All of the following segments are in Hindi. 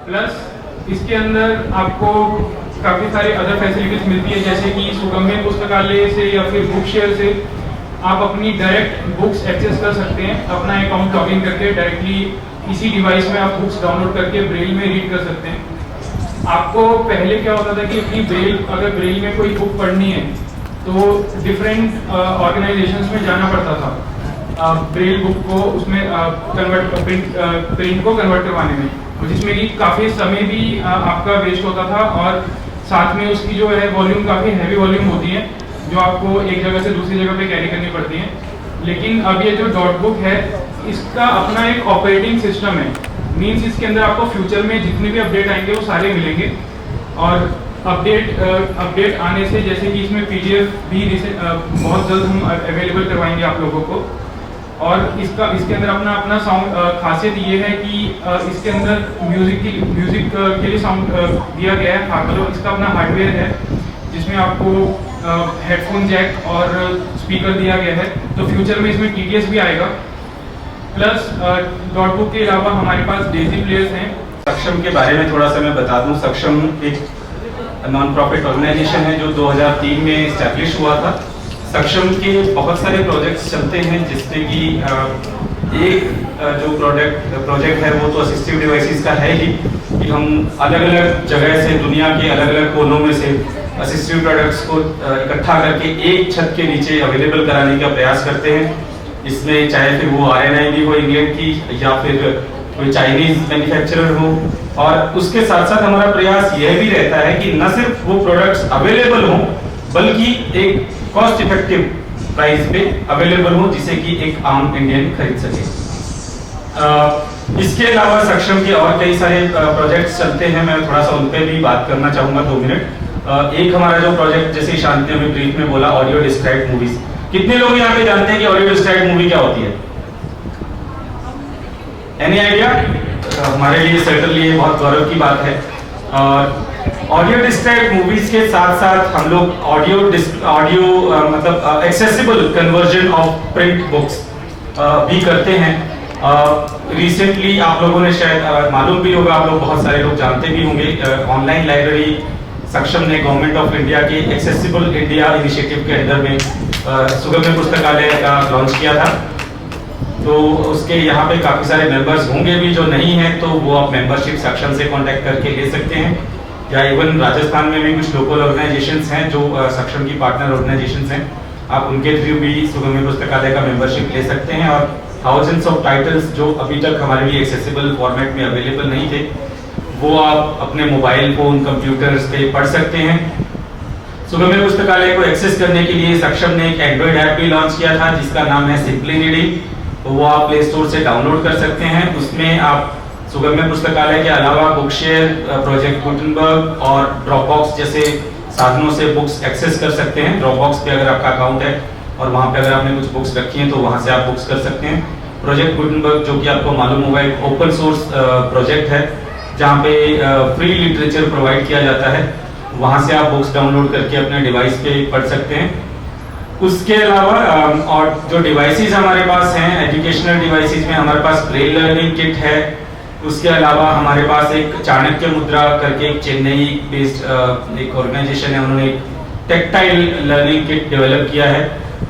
प्लस इसके अंदर आपको काफ़ी सारी अदर फैसिलिटीज मिलती है, जैसे कि सुगम्य पुस्तकालय से या फिर बुक शेयर से आप अपनी डायरेक्ट बुक्स एक्सेस कर सकते हैं। अपना अकाउंट लॉगिन करके डायरेक्टली इसी डिवाइस में आप बुक्स डाउनलोड करके ब्रेल में रीड कर सकते हैं। आपको पहले क्या होता था कि अपनी अगर ब्रेल में कोई बुक पढ़नी है तो डिफरेंट ऑर्गेनाइजेशंस में जाना पड़ता था ब्रेल बुक को उसमें प्रिंट को कन्वर्ट करवाने में, जिसमें कि काफ़ी समय भी आपका वेस्ट होता था और साथ में उसकी जो है वॉल्यूम काफ़ी हैवी वॉल्यूम होती है जो आपको एक जगह से दूसरी जगह पे कैरी करनी पड़ती है। लेकिन अब ये जो डॉट बुक है इसका अपना एक ऑपरेटिंग सिस्टम है, मींस इसके अंदर आपको फ्यूचर में जितने भी अपडेट आएंगे वो सारे मिलेंगे। और अपडेट आने से जैसे कि इसमें पीडीएफ भी बहुत जल्द हम अवेलेबल करवाएंगे आप लोगों को। और इसके अंदर अपना साउंड खासियत ये है कि इसके अंदर म्यूजिक के लिए साउंड दिया गया है। मतलब इसका अपना हार्डवेयर है जिसमें आपको हेडफोन जैक और स्पीकर दिया गया है, तो फ्यूचर में इसमें टीटीएस भी आएगा। प्लस डॉट बुक के अलावा हमारे पास डेजी प्लेयर्स हैं। सक्षम के बारे में थोड़ा सा मैं बता दूं। सक्षम एक नॉन प्रॉफिट ऑर्गेनाइजेशन है जो 2003 में इस्टेब्लिश हुआ था। सक्षम के बहुत सारे प्रोजेक्ट्स चलते हैं जिसमें कि एक जो प्रोजेक्ट है वो तो असिस्टिव डिवाइसेस का है ही कि हम अलग अलग जगह से दुनिया के अलग अलग कोनों में से असिस्टिव प्रोडक्ट्स को इकट्ठा करके एक छत के नीचे अवेलेबल कराने का प्रयास करते हैं। इसमें चाहे फिर वो RNI भी हो इंग्लैंड की या फिर कोई चाइनीज मैन्युफैक्चरर हो, और उसके साथ साथ हमारा प्रयास यह भी रहता है कि न सिर्फ वो प्रोडक्ट्स अवेलेबल हों बल्कि एक कॉस्ट इफेक्टिव प्राइस पे अवेलेबल हो जिसे कि एक आम इंडियन खरीद सके। इसके अलावा सक्षम के और कई सारे प्रोजेक्ट्स चलते हैं, मैं थोड़ा सा उन पे भी बात करना चाहूंगा 2 मिनट। एक हमारा जो प्रोजेक्ट जैसे शांति ने ब्रीफ में बोला, ऑडियो डिस्क्राइब मूवीज। कितने लोग यहाँ पे जानते हैं कि ऑडियो डिस्क्राइब मूवी क्या होती है? Any idea? हमारे लिए सर्टनली ये बहुत गौरव की बात है। और ऑडियो डिस्क्राइब मूवीज के साथ साथ हम लोग ऑडियो मतलब accessible conversion of print books भी करते हैं। रिसेंटली आप लोगों ने शायद मालूम भी होगा, आप लोग बहुत सारे लोग जानते भी होंगे, ऑनलाइन लाइब्रेरी सक्षम ने गवर्नमेंट ऑफ इंडिया के एक्सेसिबल इंडिया इनिशिएटिव के अंदर में सुगम्य पुस्तकालय का लॉन्च किया था। तो उसके यहाँ पे काफी सारे मेंबर्स होंगे भी, जो नहीं है तो वो आप मेंबरशिप सक्षम से कांटेक्ट करके ले सकते हैं, या इवन राजस्थान में भी कुछ लोकल ऑर्गेनाइजेशंस हैं जो सक्षम की पार्टनर ऑर्गेनाइजेशंस हैं, आप उनके थ्रू भी सुगम्य पुस्तकालय का मेंबरशिप ले सकते हैं। और थाउजेंड्स ऑफ टाइटल्स जो अभी तक हमारे लिए एक्सेसिबल फॉर्मेट में अवेलेबल नहीं थे वो आप अपने मोबाइल फोन कंप्यूटर्स पे पढ़ सकते हैं। सुगम्य पुस्तकालय को एक्सेस करने के लिए सक्षम ने एक एंड्रॉइड ऐप भी लॉन्च किया था जिसका नाम है सिंपली रीडिंग, तो वो आप प्ले स्टोर से डाउनलोड कर सकते हैं। उसमें आप सुगम्य पुस्तकालय के अलावा बुकशेयर, प्रोजेक्ट गुटेनबर्ग और ड्रॉपबॉक्स जैसे साधनों से बुक्स एक्सेस कर सकते हैं। ड्रॉपबॉक्स पे अगर आपका अकाउंट है और वहाँ पे अगर आपने कुछ बुक्स रखी हैं तो वहाँ से आप बुक्स कर सकते हैं। प्रोजेक्ट गुटेनबर्ग जो कि आपको मालूम होगा एक ओपन सोर्स प्रोजेक्ट है जहाँ पे फ्री लिटरेचर प्रोवाइड किया जाता है, वहाँ से आप बुक्स डाउनलोड करके अपने डिवाइस पे पढ़ सकते हैं। उसके अलावा और जो डिवाइसेस हमारे पास हैं एजुकेशनल डिवाइसेस में हमारे पास ब्रेल लर्निंग किट है। उसके अलावा हमारे पास एक चाणक्य मुद्रा करके एक चेन्नई बेस्ड एक ऑर्गेनाइजेशन है, उन्होंने एक टेक्टाइल लर्निंग किट डेवलप किया है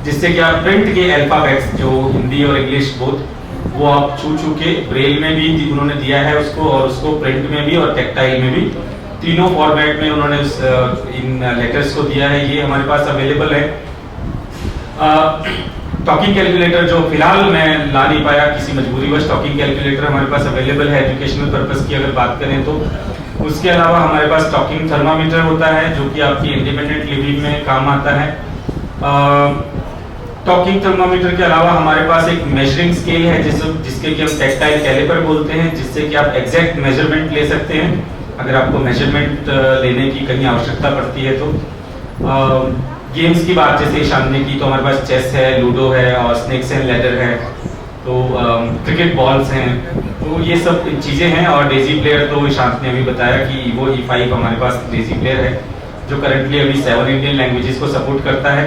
जिससे कि आप प्रिंट के अल्फाबेट्स जो हिंदी और इंग्लिश बोथ वो आप छू के ब्रेल में भी उन्होंने दिया है उसको, और उसको प्रिंट में भी और टेक्टाइल में भी, तीनों फॉर्मेट में उन्होंने इन लेटर्स को दिया है। ये हमारे पास अवेलेबल है। टॉकिंग कैलकुलेटर जो फिलहाल मैं ला नहीं पाया किसी मजबूरीवश, टॉकिंग कैलकुलेटर हमारे पास अवेलेबल है एजुकेशनल पर्पस की अगर बात करें तो। उसके अलावा हमारे पास टॉकिंग थर्मामीटर होता है जो कि आपकी इंडिपेंडेंट लिविंग में काम आता है। टॉकिंग थर्मामीटर के अलावा हमारे पास एक मेजरिंग स्केल है जिसके कि हम टैक्टाइल कैलिपर बोलते हैं, जिससे कि आप एग्जैक्ट मेजरमेंट ले सकते हैं अगर आपको मेजरमेंट लेने की कहीं आवश्यकता पड़ती है तो। गेम्स की बात जैसे शांति की तो हमारे पास चेस है, लूडो है और स्नेक्स एंड लैडर है, तो क्रिकेट बॉल्स हैं, तो ये सब चीज़ें हैं। और डेजी प्लेयर तो शांति ने अभी बताया कि वो E5 हमारे पास डेजी प्लेयर है जो करंटली अभी 7 इंडियन लैंग्वेजेस को सपोर्ट करता है।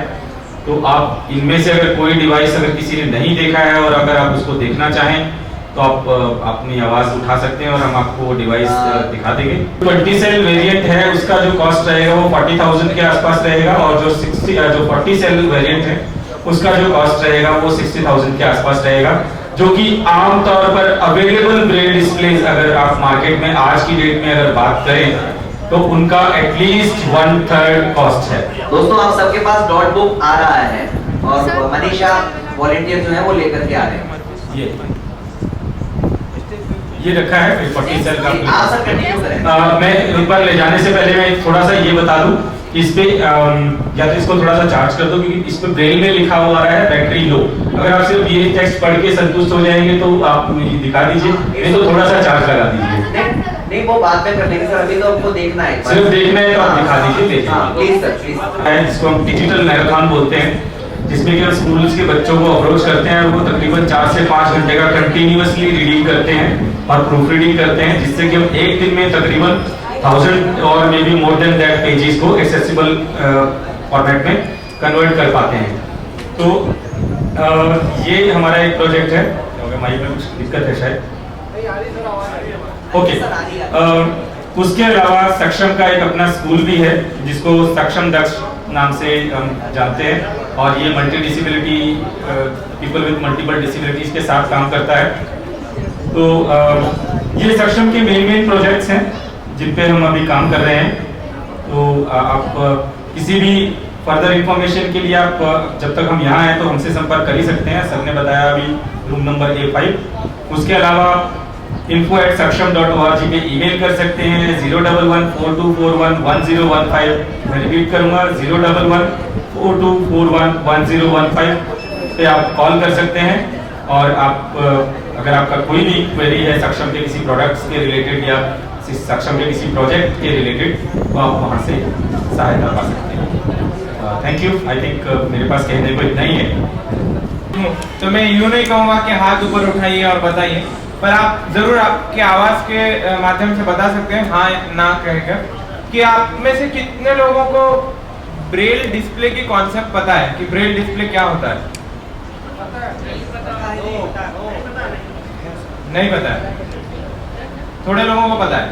तो आप इनमें से अगर कोई डिवाइस अगर किसी ने नहीं देखा है और अगर आप उसको देखना चाहें तो आप अपनी आवाज़ उठा सकते हैं और हम आपको डिवाइस दिखा देंगे। 20 सेल वेरिएंट है, उसका जो कॉस्ट रहेगा वो 40,000 के आसपास रहेगा, और जो 40 सेल वेरिएंट है उसका जो कॉस्ट रहेगा वो 60,000 के आसपास रहेगा, जो कि आमतौर पर अवेलेबल ब्रेल डिस्प्लेज अगर आप मार्केट में आज की डेट में अगर बात करें तो उनका एटलीस्ट 1/3 कॉस्ट है। दोस्तों आप सबके पास डॉट बुक आ रहा है और मनीषा वॉलेंटियर जो है वो लेकर के आ रहे हैं। ये रखा है 40 सेल का। आप सर कंटिन्यू करें। मैं एक बार ले जाने से पहले मैं थोड़ा सा ये बता दूं, इस पे या तो इसको थोड़ा सा चार्ज कर दो, क्योंकि इस पे ब्रेल में लिखा हुआ है बैटरी लो। अगर आप सिर्फ ये टेक्स्ट पढ़ के संतुष्ट हो जाएंगे तो आप मुझे दिखा दीजिए, नहीं तो थोड़ा सा चार्ज लगा दीजिए। नहीं वो बाद में कर लेंगे सर, अभी तो आपको देखना है। सिर्फ देखना है तो आप दिखा दीजिए। Please sir please. जिसको हम डिजिटल मैराथन बोलते हैं, जिसमें कि हम स्कूल्स के बच्चों को अप्रोच करते हैं, वो तकरीबन 4 से 5 घंटे का कंटिन्यूअसली रीडिंग करते हैं और प्रूफ रीडिंग करते हैं, जिससे कि हम एक दिन में तकरीबन 1000 और may be more than that pages को एक्सेसिबल फॉर्मेट में कन्वर्ट कर पाते हैं। तो ये हमारा एक प्रोजेक्ट है। माइक में कुछ दिक्कत है शायद। ओके, उसके अलावा सक्षम का एक अपना स्कूल भी है जिसको सक्षम दक्ष नाम से हम जानते हैं, और ये multi disability people with multiple disabilities के साथ काम करता है। तो ये सक्षम के मेन प्रोजेक्ट्स हैं जिन पे हम अभी काम कर रहे हैं। तो आप किसी भी फर्दर इंफॉर्मेशन के लिए आप जब तक हम यहाँ हैं तो हमसे संपर्क कर ही सकते हैं। सर ने बताया अभी रूम नंबर A5। उसके अलावा info@saksham.org पे ईमेल कर सकते हैं। 01142411015 मैं रिपीट करूंगा, 01142411015 पे आप कॉल कर सकते हैं। और आप अगर आपका कोई भी क्वेरी है सक्षम के किसी प्रोडक्ट्स के रिलेटेड या सक्षम के किसी प्रोजेक्ट के रिलेटेड, तो आप वहाँ से सहायता पा सकते हैं। Thank you. आई थिंक मेरे पास कहने को इतना ही है। तो मैं यूं नहीं कहूँगा कि हाथ ऊपर उठाइए और बताइए, पर आप जरूर आपके आवाज के माध्यम से बता सकते हैं, हाँ ना कहकर, कि आप में से कितने लोगों को ब्रेल डिस्प्ले की कॉन्सेप्ट पता है कि ब्रेल डिस्प्ले क्या होता है? नहीं पता है। थोड़े लोगों को पता है।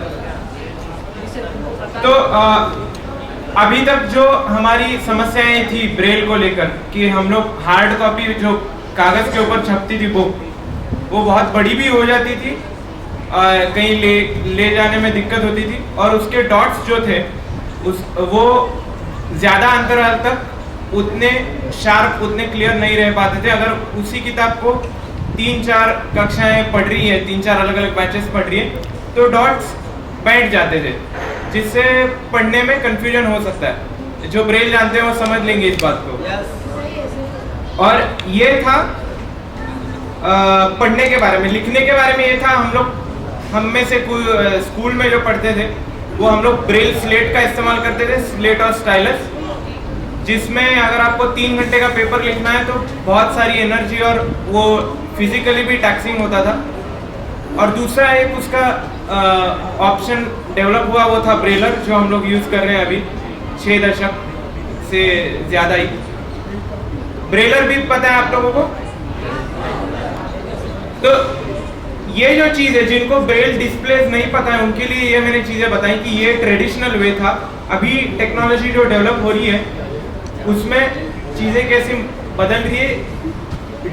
तो अभी तक जो हमारी समस्याएं थी ब्रेल को लेकर कि हम लोग हार्ड कॉपी जो कागज के ऊपर छपती थी बुक, वो बहुत बड़ी भी हो जाती थी, कहीं ले जाने में दिक्कत होती थी, और उसके डॉट्स जो थे वो ज़्यादा अंतराल तक उतने शार्प उतने क्लियर नहीं रह पाते थे। अगर उसी किताब को 3-4 कक्षाएं पढ़ रही है, 3-4 अलग अलग बैचेस पढ़ रही है, तो डॉट्स बैठ जाते थे, जिससे पढ़ने में कंफ्यूजन हो सकता है। जो ब्रेल जानते हैं वो समझ लेंगे इस बात को। और ये था पढ़ने के बारे में। लिखने के बारे में ये था, हम में से स्कूल में जो पढ़ते थे वो हम लोग ब्रेल स्लेट का इस्तेमाल करते थे, स्लेट और स्टाइलस, जिसमें अगर आपको 3 घंटे का पेपर लिखना है तो बहुत सारी एनर्जी और वो फिजिकली भी टैक्सिंग होता था। और दूसरा एक उसका ऑप्शन डेवलप हुआ, वो था ब्रेलर, जो हम लोग यूज़ कर रहे हैं अभी 6 दशक से ज़्यादा ही। ब्रेलर भी पता है आप लोगों को? तो ये जो चीज़ है, जिनको ब्रेल डिस्प्लेस नहीं पता है उनके लिए ये मैंने चीज़ें बताई कि ये ट्रेडिशनल वे था। अभी टेक्नोलॉजी जो डेवलप हो रही है उसमें चीज़ें कैसी बदल रही है।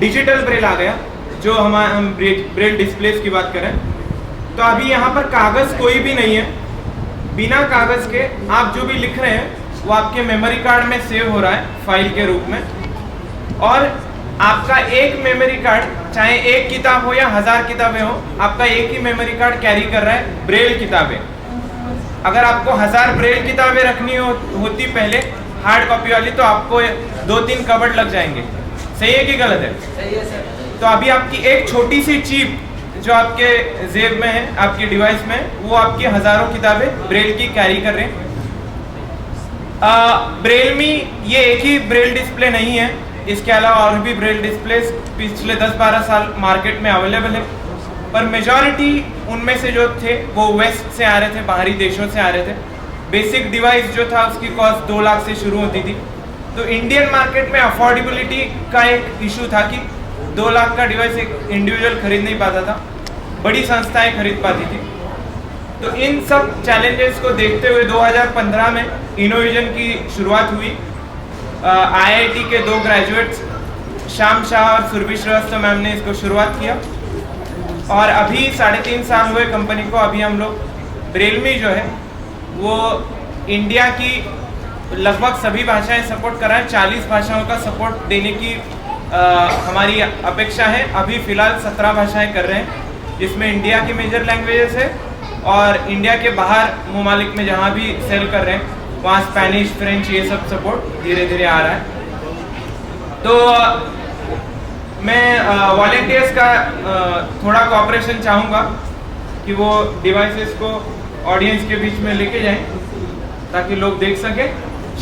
डिजिटल ब्रेल आ गया, जो हम ब्रेल डिस्प्लेस की बात करें तो अभी यहाँ पर कागज़ कोई भी नहीं है। बिना कागज़ के आप जो भी लिख रहे हैं वो आपके मेमोरी कार्ड में सेव हो रहा है फाइल के रूप में, और आपका एक मेमोरी कार्ड, चाहे एक किताब हो या 1000 किताबें हो, आपका एक ही मेमोरी कार्ड कैरी कर रहा है ब्रेल किताबें। अगर आपको 1000 ब्रेल किताबें रखनी होती पहले हार्ड कॉपी वाली, तो आपको 2-3 कबर्ड लग जाएंगे। सही है कि गलत है? सही है सर। तो अभी आपकी एक छोटी सी चिप जो आपके जेब में है, आपके डिवाइस में, वो आपकी हजारों किताबें ब्रेल की कैरी कर रहे हैं। ब्रेल में ये एक ही ब्रेल डिस्प्ले नहीं है, इसके अलावा और भी ब्रेल डिस्प्ले पिछले 10-12 साल मार्केट में अवेलेबल है, पर मेजॉरिटी उनमें से जो थे वो वेस्ट से आ रहे थे, बाहरी देशों से आ रहे थे। बेसिक डिवाइस जो था उसकी कॉस्ट 2 लाख से शुरू होती थी। तो इंडियन मार्केट में अफोर्डेबिलिटी का एक इशू था कि 2 लाख का डिवाइस एक इंडिविजुअल खरीद नहीं पाता था। बड़ी संस्थाएं खरीद पाती थी। तो इन सब चैलेंजेस को देखते हुए 2015 में इनोविजन की शुरुआत हुई। IIT के 2 ग्रेजुएट्स श्याम शाह और सुरभि श्रीवास्तव मैम ने इसको शुरुआत किया और अभी 3.5 साल हुए कंपनी को। अभी हम लोग ब्रेलमी जो है वो इंडिया की लगभग सभी भाषाएं सपोर्ट कर रहा है। 40 भाषाओं का सपोर्ट देने की हमारी अपेक्षा है। अभी फ़िलहाल 17 भाषाएं कर रहे हैं, जिसमें इंडिया की मेजर लैंग्वेजेस है और इंडिया के बाहर ममालिक में जहाँ भी सेल कर रहे हैं वहाँ स्पेनिश, फ्रेंच, ये सब सपोर्ट धीरे धीरे आ रहा है। तो मैं वॉलंटियर्स का थोड़ा कोऑपरेशन चाहूँगा कि वो डिवाइसेस को ऑडियंस के बीच में लेके जाएं ताकि लोग देख सकें।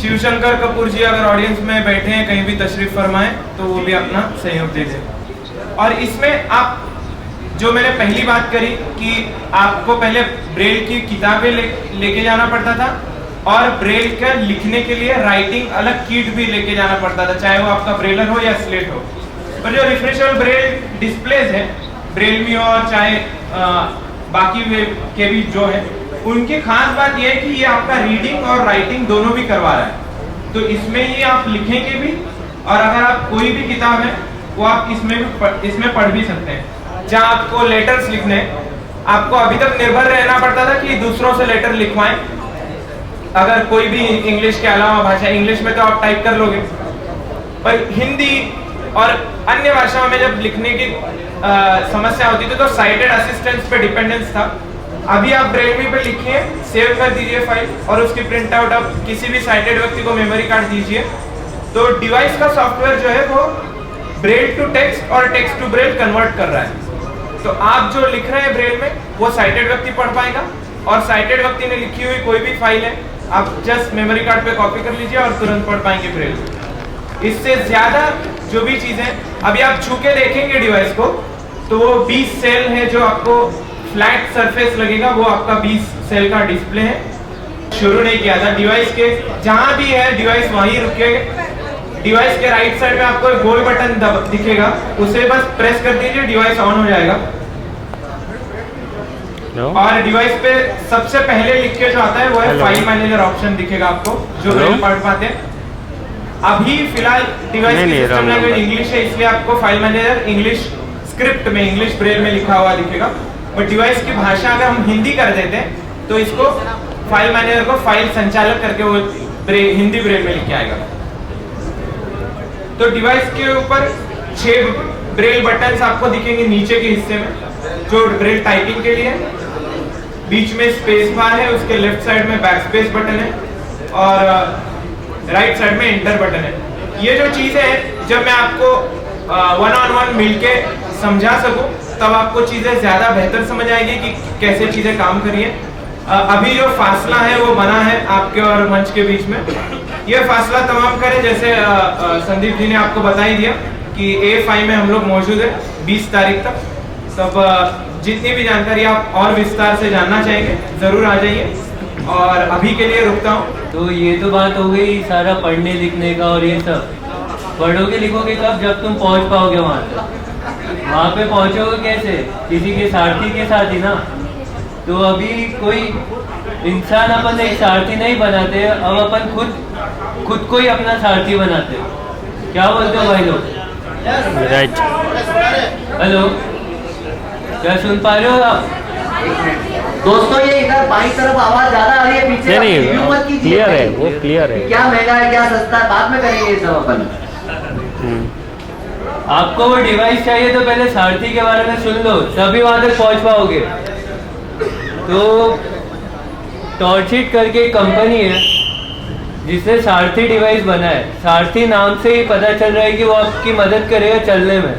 शिवशंकर कपूर जी अगर ऑडियंस में बैठे हैं, कहीं भी तशरीफ फरमाएं तो वो भी अपना सहयोग दे दें। और इसमें आप जो मैंने पहली बात करी कि आपको पहले ब्रेल की किताबें लेके जाना पड़ता था और ब्रेल का लिखने के लिए राइटिंग अलग किट भी लेके जाना पड़ता था, चाहे वो आपका ब्रेलर हो या स्लेट हो। पर जो रिफ्रेशेबल ब्रेल डिस्प्लेज है ब्रेलमी और चाहे बाकी के भी जो है, उनकी खास बात यह है कि ये आपका रीडिंग और राइटिंग दोनों भी करवा रहा है। तो इसमें ये आप लिखेंगे भी और अगर आप कोई भी किताब है वो आप इसमें पढ़ भी सकते हैं। जहाँ आपको लेटर्स लिखने हैं, आपको अभी तक निर्भर रहना पड़ता था कि दूसरों से लेटर लिखवाएं। अगर कोई भी इंग्लिश के अलावा भाषा, इंग्लिश में तो आप टाइप कर लोगे, पर हिंदी और अन्य भाषाओं में जब लिखने की समस्या होती थी तो साइटेड असिस्टेंट्स पे डिपेंडेंस था। अभी आप ब्रेलमी पे लिखिए, सेव कर दीजिए फाइल और उसकी प्रिंट आउट आप किसी भी साइटेड व्यक्ति को मेमोरी कार्ड दीजिए। तो डिवाइस का सॉफ्टवेयर जो है वो ब्रेल टू टेक्स्ट और टेक्स्ट टू ब्रेल कन्वर्ट कर रहा है। तो आप जो लिख रहे हैं ब्रेल में वो साइटेड व्यक्ति पढ़ पाएगा और साइटेड व्यक्ति ने लिखी हुई कोई भी फाइल है आप जस्ट मेमोरी कार्ड पे कॉपी कर लीजिए और तुरंत पढ़ पाएंगे ब्रेल। इससे ज्यादा जो भी चीजें अभी आप छू के देखेंगे डिवाइस को तो वो 20 सेल है जो आपको फ्लैट सरफेस लगेगा, वो आपका 20 सेल का डिस्प्ले है। शुरू नहीं किया था डिवाइस के, जहां भी है डिवाइस वहीं रुकेगा। डिवाइस के राइट साइड में आपको एक गोल बटन दिखेगा, उसे बस प्रेस कर दीजिए, डिवाइस ऑन हो जाएगा। और डिवाइस पे सबसे पहले लिख के जो आता है वो है फाइल मैनेजर ऑप्शन दिखेगा आपको, जो ब्रेल पढ़ पाते हैं। अभी फिलहाल डिवाइस की सिस्टम लैंग्वेज इंग्लिश है, इसलिए आपको फाइल मैनेजर इंग्लिश स्क्रिप्ट में, इंग्लिश ब्रेल में लिखा हुआ दिखेगा। और डिवाइस की भाषा अगर हम हिंदी कर देते हैं तो इसको फाइल मैनेजर को फाइल संचालक करके वो हिंदी ब्रेल में लिख के आएगा। तो डिवाइस के ऊपर 6 ब्रेल बटन्स आपको दिखेंगे नीचे के हिस्से में, जो ब्रेल टाइपिंग के लिए है। बीच में स्पेस बार है, उसके लेफ्ट साइड में बैक स्पेस बटन है और राइट साइड में एंटर बटन है। ये जो चीजें हैं, जब मैं आपको 1-on-1 मिलके समझा सकूं तब आपको चीजें ज्यादा बेहतर समझ आएगी कि कैसे चीजें काम करिए। अभी जो फासला है वो बना है आपके और मंच के बीच में, ये फासला तमाम करें। जैसे संदीप जी ने आपको बता ही दिया कि A5 में हम लोग मौजूद है 20 तारीख तक। तब जितनी भी जानकारी आप और विस्तार से जानना चाहेंगे जरूर आ जाइए और अभी के लिए रुकता हूँ। तो ये तो बात हो गई सारा पढ़ने लिखने का और ये सब। पढ़ोगे लिखोगे कब, जब तुम पहुँच पाओगे वहाँ तक। वहाँ पे पहुँचोगे कैसे, किसी के सारथी के साथ ही ना। तो अभी कोई इंसान अपन एक सारथी नहीं बनाते, अब अपन खुद को ही अपना सारथी बनाते। क्या बोलते हो भाई लोग? राइट। हेलो, क्या सुन पा रहे हो आप? दोस्तों ये इधर बाईं तरफ आवाज ज्यादा आ रही है, पीछे नहीं रिव्यू मत कीजिए। क्लियर है, वो क्लियर है। क्या महंगा है क्या सस्ता है बाद में करेंगे ये सब अपन। आपको वो डिवाइस चाहिए तो पहले सारथी के बारे में सुन लो, तभी वहां तक पहुंच पाओगे। तो टॉर्चिट करके एक कंपनी है जिसने सारथी डिवाइस बनाया है। सारथी नाम से ही पता चल रहा है कि वो आपकी मदद करेगा चलने में।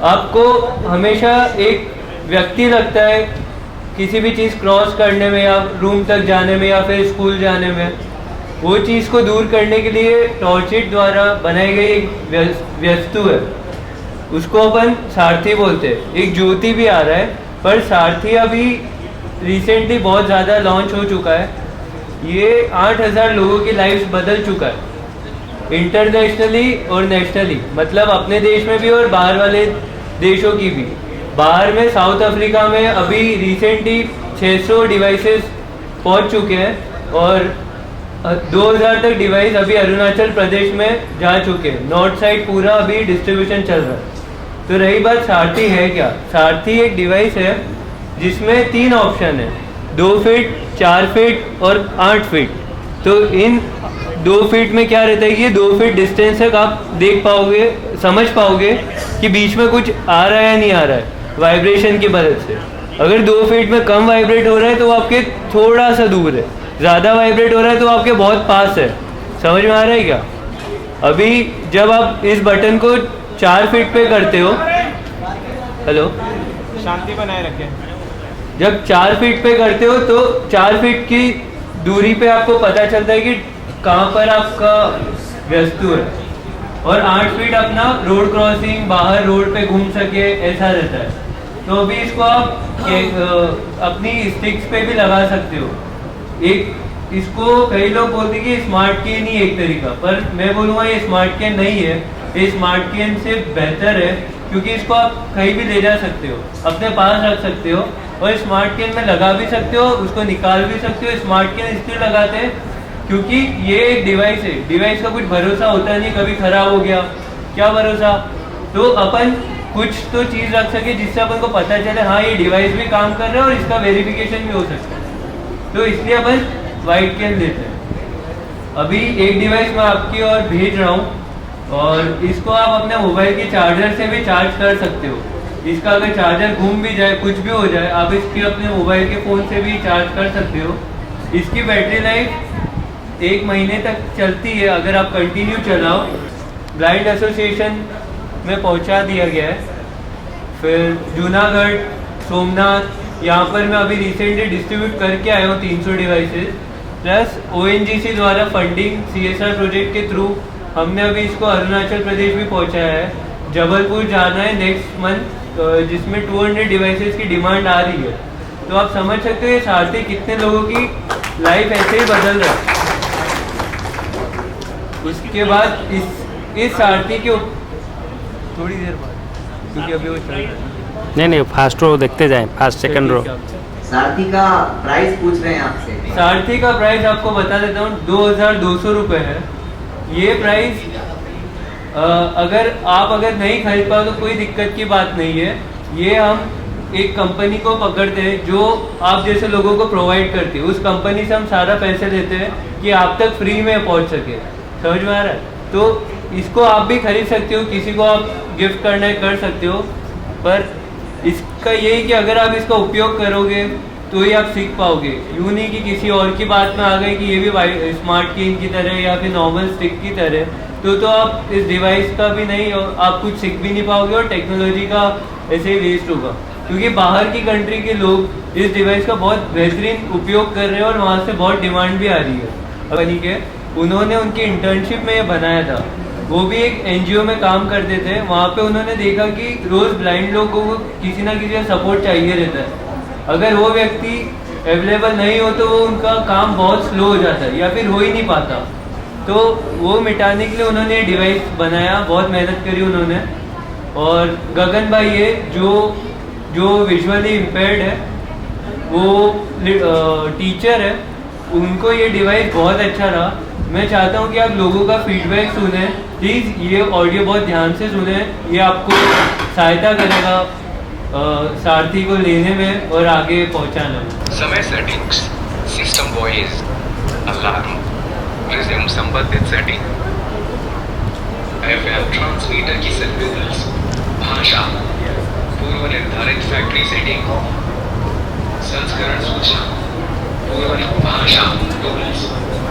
आपको हमेशा एक व्यक्ति लगता है किसी भी चीज़ क्रॉस करने में या रूम तक जाने में या फिर स्कूल जाने में। वो चीज़ को दूर करने के लिए टॉर्चिट द्वारा बनाई गई एक वस्तु है, उसको अपन सारथी बोलते हैं। एक ज्योति भी आ रहा है, पर सारथी अभी रिसेंटली बहुत ज़्यादा लॉन्च हो चुका है। ये 8000 लोगों की लाइफ्स बदल चुका है, इंटरनेशनली और नेशनली, मतलब अपने देश में भी और बाहर वाले देशों की भी। बाहर में साउथ अफ्रीका में अभी रिसेंटली 600 डिवाइसेस पहुंच चुके हैं और 2000 तक डिवाइस अभी अरुणाचल प्रदेश में जा चुके हैं। नॉर्थ साइड पूरा अभी डिस्ट्रीब्यूशन चल रहा है। तो रही बात सारथी है क्या, सारथी एक डिवाइस है जिसमें 3 ऑप्शन है, 2 फीट, 4 फीट और 8 फीट। तो इन 2 फीट में क्या रहता है कि 2 फीट डिस्टेंस तक आप देख पाओगे, समझ पाओगे कि बीच में कुछ आ रहा है या नहीं आ रहा है वाइब्रेशन की मदद से। अगर 2 फीट में कम वाइब्रेट हो रहा है तो वो आपके थोड़ा सा दूर है, ज़्यादा वाइब्रेट हो रहा है तो आपके बहुत पास है। समझ में आ रहा है क्या? अभी जब आप इस बटन को 4 फीट पे करते हो, हेलो, शांति बनाए रखें। जब 4 फीट पे करते हो तो 4 फीट की दूरी पे आपको पता चलता है कि कहाँ पर आपका वस्तु है, और 8 फीट अपना रोड क्रॉसिंग, बाहर रोड पे घूम सके, ऐसा रहता है। तो अभी इसको आप अपनी स्टिक्स पे भी लगा सकते हो। एक इसको कई लोग बोलते हैं कि स्मार्ट केन ही एक तरीका, पर मैं बोलूँगा ये स्मार्ट केन नहीं है, ये स्मार्ट केन से बेहतर है, क्योंकि इसको आप कहीं भी ले जा सकते हो, अपने पास रख सकते हो और स्मार्ट केन में लगा भी सकते हो, उसको निकाल भी सकते हो। स्मार्ट केन इसलिए लगाते हैं क्योंकि ये एक डिवाइस है, डिवाइस का कुछ भरोसा होता नहीं, कभी खराब हो गया, क्या भरोसा। तो अपन कुछ तो चीज़ रख सके जिससे अपन को पता चले हाँ ये डिवाइस भी काम कर रहा है और इसका वेरिफिकेशन भी हो सकता है। तो इसलिए अपन वाइट केन लेते हैं। अभी एक डिवाइस मैं आपकी ओर भेज रहा हूँ और इसको आप अपने मोबाइल के चार्जर से भी चार्ज कर सकते हो। इसका अगर चार्जर घूम भी जाए, कुछ भी हो जाए, आप इसकी अपने मोबाइल के फ़ोन से भी चार्ज कर सकते हो। इसकी बैटरी लाइफ 1 महीने तक चलती है अगर आप कंटिन्यू चलाओ। ब्लाइंड एसोसिएशन में पहुंचा दिया गया है। फिर जूनागढ़, सोमनाथ, यहाँ पर मैं अभी रिसेंटली डिस्ट्रीब्यूट करके आया हूँ 300 डिवाइसेस, प्लस ONGC द्वारा फंडिंग CSR प्रोजेक्ट के थ्रू हमने अभी इसको अरुणाचल प्रदेश भी पहुँचाया है। जबलपुर जाना है नेक्स्ट मंथ, जिसमें 200 डिवाइसेस की डिमांड आ रही है। तो आप समझ सकते हो ये सारथी कितने लोगों की लाइफ ऐसे ही बदल रहा है। उसके बाद इस सारथी के थोड़ी देर बाद, क्योंकि अभी वो चल रहा है। नहीं फर्स्ट रो देखते जाएं, फर्स्ट सेकंड रो। सारथी का प्राइस पूछ रहे हैं आपसे। सारथी का प्राइस आपको बता देता हूँ, 2200 रुपये है ये प्राइस। अगर नहीं खरीद पाओ तो कोई दिक्कत की बात नहीं है। ये हम एक कंपनी को पकड़ते हैं जो आप जैसे लोगों को प्रोवाइड करती है, उस कंपनी से हम सारा पैसे देते हैं कि आप तक फ्री में पहुंच सके। समझ में आ रहा है? तो इसको आप भी खरीद सकते हो, किसी को आप गिफ्ट करना है कर सकते हो, पर इसका यही कि अगर आप इसका उपयोग करोगे तो ही आप सीख पाओगे। यूँ नहीं कि किसी और की बात में आ गए कि ये भी स्मार्ट कीन की तरह या फिर नॉर्मल स्टिक की तरह, तो आप इस डिवाइस का भी नहीं, और आप कुछ सीख भी नहीं पाओगे और टेक्नोलॉजी का ऐसे ही वेस्ट होगा। क्योंकि बाहर की कंट्री के लोग इस डिवाइस का बहुत बेहतरीन उपयोग कर रहे हैं और वहाँ से बहुत डिमांड भी आ रही है। कंपनी के उन्होंने उनकी इंटर्नशिप में ये बनाया था, वो भी एक NGO में काम करते थे। वहाँ पे उन्होंने देखा कि रोज़ ब्लाइंड लोगों को किसी ना किसी का सपोर्ट चाहिए रहता है। अगर वो व्यक्ति अवेलेबल नहीं हो तो वो उनका काम बहुत स्लो हो जाता है या फिर हो ही नहीं पाता। तो वो मिटाने के लिए उन्होंने डिवाइस बनाया, बहुत मेहनत करी उन्होंने। और गगन भाई है जो विजुअली इम्पेयर्ड है, वो टीचर है, उनको ये डिवाइस बहुत अच्छा रहा। मैं चाहता हूँ कि आप लोगों का फीडबैक सुने, प्लीज़ ये ऑडियो बहुत ध्यान से सुने, ये आपको सहायता करेगा सारथी को लेने में और आगे पहुँचाने में। समय settings, system voice, alarm, resume संबंधित सेटिंग, FM ट्रांसमीटर की सिग्नल्स, भाषा, पूर्व निर्धारित फैक्ट्री सेटिंग, संस्करण सूचना, पूर्व भाषा, टूल्स,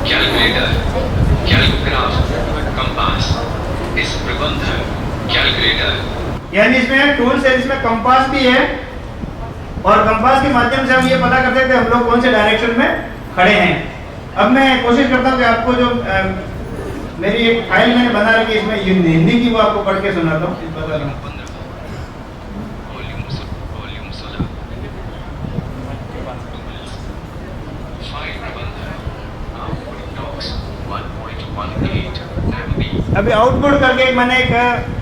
कैलकुलेटर, कैलकुग्राफ, कंपास, इस प्रबंधन, कैलकुलेटर, यानी इसमें टूल्स है, इसमें कंपास भी है और कंपास के माध्यम से हम ये पता करते हैं कि हम लोग कौन से डायरेक्शन में खड़े हैं। अब मैं कोशिश करता हूँ कि आपको जो मेरी एक फाइल मैंने बना रखी है, इसमें हिंदी की, वो आपको पढ़ के सुनाता हूँ। अभी आउटपुट करके मैंने एक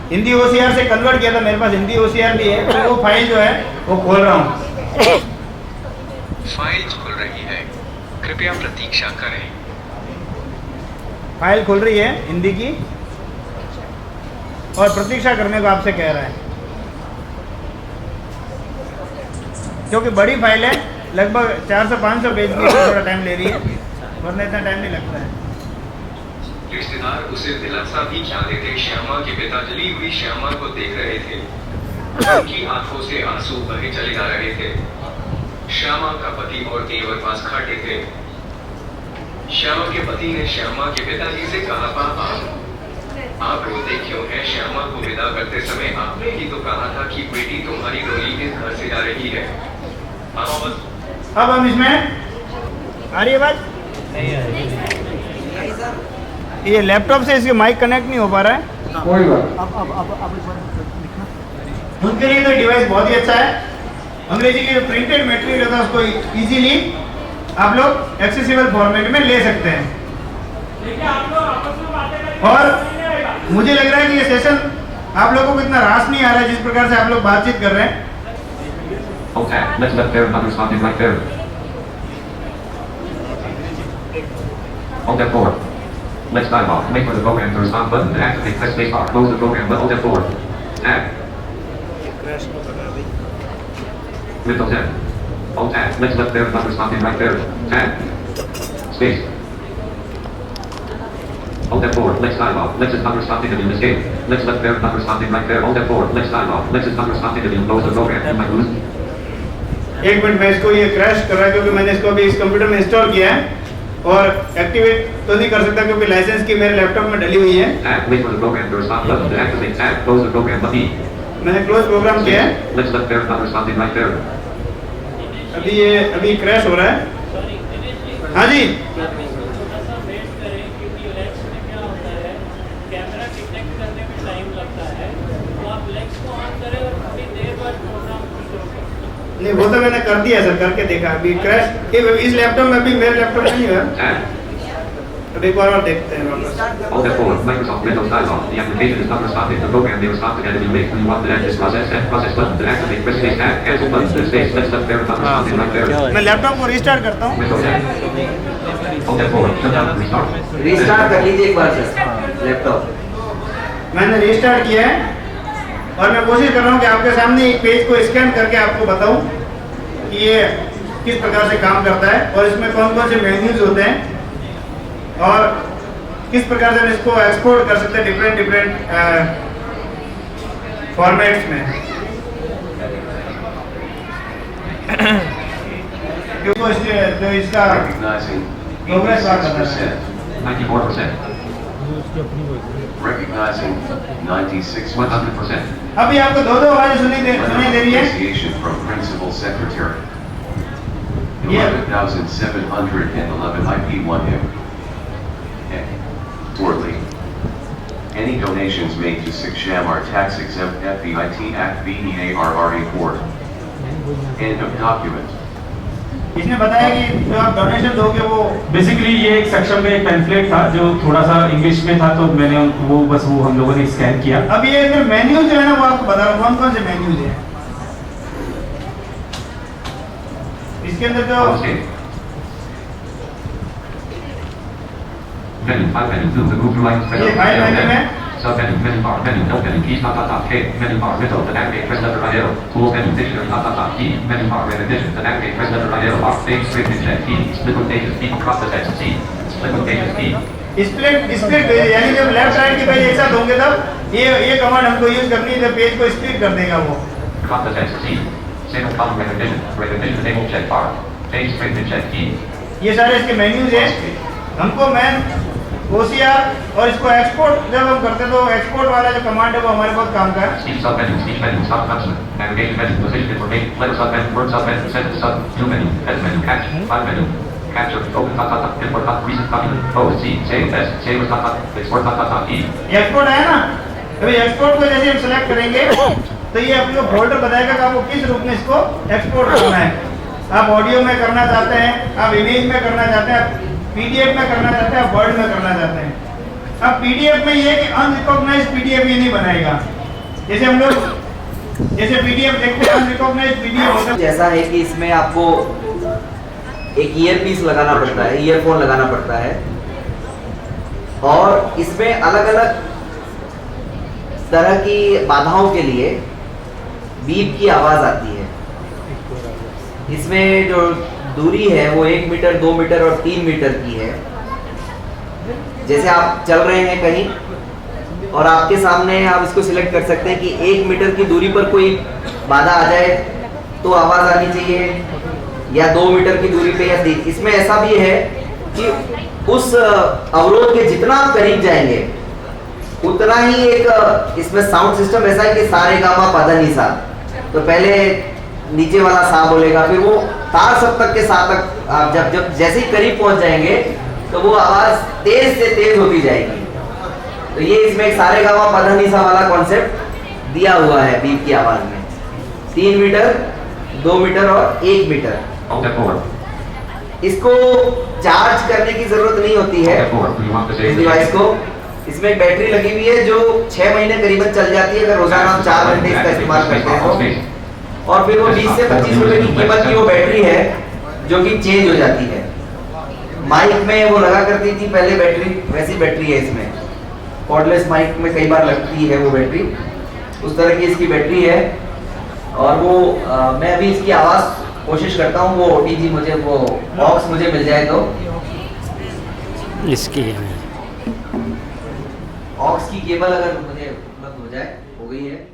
हिंदी OCR से कन्वर्ट किया था, मेरे पास हिंदी OCR भी है, तो वो फाइल जो है वो खोल रहा हूँ। फाइल खुल रही है, कृपया प्रतीक्षा करें। फाइल खुल रही है हिंदी की और प्रतीक्षा करने को आपसे कह रहा है, क्योंकि बड़ी फाइल है, लगभग 400-500 पेज की, थोड़ा टाइम ले रही है, वरना इतना टाइम नहीं लगता है। रिश्तेदार उसे दिलासा भी क्या देते, श्यामा के पिता जली हुई श्यामा को देख रहे थे। उनकी आंखों से आंसू बहे चले जा रहे थे। श्यामा का पति और देवर पास खड़े थे। श्यामा के पति ने श्यामा के पिताजी से कहा, पापा आप रोते क्यों हैं? श्यामा को विदा करते समय आपने ही तो कहा था कि बेटी तुम्हारी डोली इस घर से जा रही है। अब हम इसमें आ रही है बात? ये लैपटॉप से इसके माइक कनेक्ट नहीं हो पा रहा है, कोई बात। उनके लिए तो डिवाइस बहुत ही अच्छा है। अंग्रेजी की जो प्रिंटेड मटेरियल होता है उसको इजीली आप लोग एक्सेसिबल फॉर्मेट में ले सकते हैं। और मुझे लग रहा है कि ये सेशन आप लोगों को इतना रास नहीं आ रहा है जिस प्रकार से आप लोग बातचीत कर रहे हैं। Okay, let's let there another something right there. Alt F4. Let's dialog. Wait for the program to respond button to activate. Press spacebar. Close the program. But Alt F4. Tab. Windows 10. Alt Tab. Let's let there another something right there. Tab. Space. Alt F4. Let's dialog. Let's another something to escape. Let's let there another something right there. Alt F4. Let's dialog. Let's another something to close the program. You might lose. एक मिनट, मैं इसको ये क्रैश कर रहा है क्योंकि मैंने इसको अभी इस कंप्यूटर में इंस्टॉल किया है और एक्टिवेट तो नहीं कर सकता क्योंकि लाइसेंस की मेरे लैपटॉप में डली हुई है। मैंने क्लोज प्रोग्राम किया है। अभी क्रैश हो रहा है। हाँ जी, नहीं वो तो मैंने कर दिया सर, करके देखा। अभी क्रैश इस लैपटॉप में, अभी मेरे लैपटॉप में नहीं हुआ। अब एक बार और देखते हैं वापस। Microsoft Windows dialog. The application is not responsive. The program may respond to edit link. You want to edit this process button to activate. Press space tab. Cancel button to space. Let's let there not responding right there. मैं लैपटॉप को रिस्टार्ट करता हूँ। Windows 10. Alt F4. Shut down. Restart. Restart कर लीजिए एक बार सर लैपटॉप। मैंने रिस्टार्ट किया है और मैं कोशिश कर रहा हूँ कि आपके सामने एक पेज को स्कैन करके आपको बताऊँ कि ये किस प्रकार से काम करता है और इसमें कौन कौन से मेन्यूज होते हैं और किस प्रकार से हम इसको एक्सपोर्ट कर सकते हैं डिफरेंट फॉर्मेट्स में। जो इसका प्रोग्रेस बात करता है 94%. Recognizing 96%. 100%. अभी आपको दो आवाजें सुनाई दे रही है। Appreciation from Principal Secretary. 11,711 IP1M. Worley. Any donations made to SIGSHAM are tax exempt FEIT Act BEARRA Board. End of document. इसने बताया कि जो आप डोनेशन दोगे वो बेसिकली ये एक सेक्शन में एक पैम्फलेट था जो थोड़ा सा इंग्लिश में था, तो मैंने वो बस वो हम लोगों ने स्कैन किया। अब ये फिर मेन्यू जो है ना वो आपको बता रहा हूँ कौन कौन से मेन्यूज हैं इसके अंदर। जो Menu, file menu, view the group lines, ये फाइल मेन्यू में sub menu, menu bar, menu, no menu, keys, K, menu bar, middle, the navigate, press letter right arrow, tools menu, dictionary, key, menu bar, repetition, the navigate, press letter right arrow, box, page, straight, check, key, split pages, key, process X, C, split pages, key. Split page यानी जब लेफ्ट राइट के पेज एक साथ होंगे तब ये कमांड हमको यूज करनी है, जब पेज को स्प्लिट कर देगा वो। Process X, C, single column repetition, enable check bar, page, straight, check, key. ये सारे इसके मेन्यूज हैं। हमको मैन OCR और इसको एक्सपोर्ट जब हम करते तो एक्सपोर्ट वाला जो कमांड है वो हमारे बहुत काम का है। Speech menu, stop function, navigation menu, position information, letter sub menu, word sub menu, sentence sub, view menu, head menu, catch, file menu, capture, open import recent document, pose, C, save as, save as, export E. Export है ना, अभी एक्सपोर्ट को जैसे हम सेलेक्ट करेंगे तो ये आपको फोल्डर बताएगा कि आपको किस रूप में इसको एक्सपोर्ट करना है। आप ऑडियो में करना चाहते हैं, आप इमेज में करना चाहते हैं, PDF में करना चाहते हैं, वर्ड में करना चाहते हैं। अब PDF में ये कि अनरिकॉग्नाइज्ड PDF ये नहीं बनाएगा। जैसे हम लोग जैसे पीडीएफ देखते हैं, रिकॉग्नाइज पीडीएफ होता है। जैसा है कि इसमें आपको एक ईयरपीस लगाना पड़ता है, ईयरफोन लगाना पड़ता है, और इसमें अलग अलग तरह की बाधाओं के लिए बीप की आवाज आती है। इसमें जो दूरी है वो 1 मीटर, 2 मीटर और 3 मीटर की है। जैसे आप चल रहे हैं कहीं और आपके सामने आप इसको सिलेक्ट कर सकते हैं कि 1 मीटर की दूरी पर कोई बाधा आ जाए तो आवाज आनी चाहिए, या 2 मीटर की दूरी पे, या 3। इसमें ऐसा भी है कि उस अवरोध के जितना आप करीब जाएंगे उतना ही एक इसमें साउंड सिस्टम ऐसा है कि सारे गामा पा नी सा, तो पहले नीचे वाला सा बोलेगा, फिर वो तार सब तक के सा तक आप जब जैसे ही करीब पहुंच जाएंगे तो वो आवाज तेज से तेज होती जाएगी। तो ये इसमें एक सारे गामा पा नी सा वाला कॉन्सेप्ट दिया हुआ है बीप की आवाज में। 3 मीटर, 2 मीटर और 1 मीटर। इसको चार्ज करने की जरूरत नहीं होती है इस डिवाइस को। इसमें एक बैटरी लगी हुई है जो 6 महीने करीबन चल जाती है अगर रोजाना हम 4 घंटे इसका इस्तेमाल करते हैं तो। और फिर वो 20 से 25 रुपए की कीमत की वो बैटरी है जो कि चेंज हो जाती है। माइक में वो लगा करती थी पहले बैटरी, वैसी बैटरी है इसमें। कॉर्डलेस माइक में कई बार लगती है वो बैटरी, उस तरह की इसकी बैटरी है। और वो मैं अभी इसकी आवाज कोशिश करता हूँ, वो OTG मुझे वो बॉक्स मुझे मिल जाए तो। इसकी ऑक्स की केबल अगर मुझे उपलब्ध हो जाए, हो गई है।